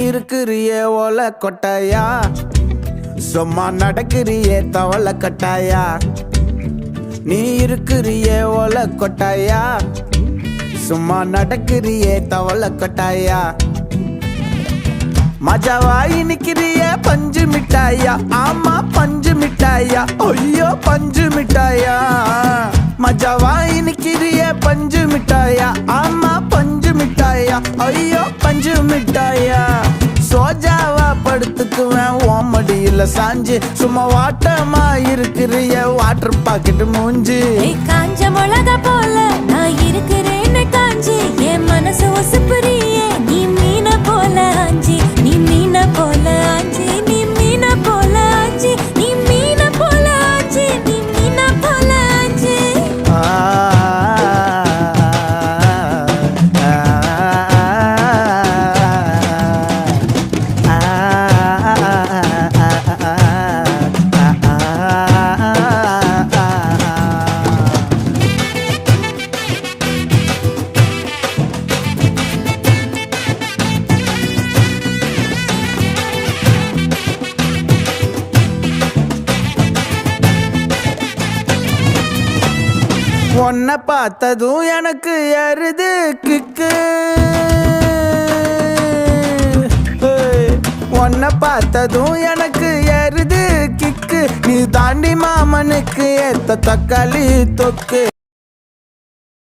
இருக்கிறியே ஓலை கொட்டாயா, சும்மா நடக்கிறியே தவளை கட்டாயா. நீ இருக்கிறியே ஓலை கொட்டாயா, சும்மா நடக்கிறியே தவளை கட்டாயா. மஜாவாய் நிக்கிறிய பஞ்சு மிட்டாயா, ஆமா பஞ்சு மிட்டாயா, ஐயோ பஞ்சு மிட்டாயா. மஜாவாய் நிக்கிறிய பஞ்சு மிட்டாயா, ஆமா பஞ்சு மிட்டாயா, ஐயோ பஞ்சு மிட்டாயா. சோஜாவா படுத்துக்குவேன் ஓமடியில சாஞ்சு, சும்மா வாட்டமா இருக்கிறிய வாட்டர் பாக்கெட் மூஞ்சி. காஞ்ச மிளகா போல நான் இருக்கிறேன்னு காஞ்சி, என் மனசு ஒசுப்புறியே நீ மீன போல ஆஞ்சி. நீ மீன போல ஆஞ்சி, நீ மீன போல ஆஞ்சி, நீ மீன போல ஆஞ்சி, நீ மீன போல ஆஞ்சி. உன்னை பார்த்ததும் எனக்கு ஏறுது கிக்கு, உன்னை பார்த்ததும் எனக்கு ஏறுது கிக்கு. நீ தாண்டி மாமனுக்கு ஏத்த தக்காளி தொக்கு.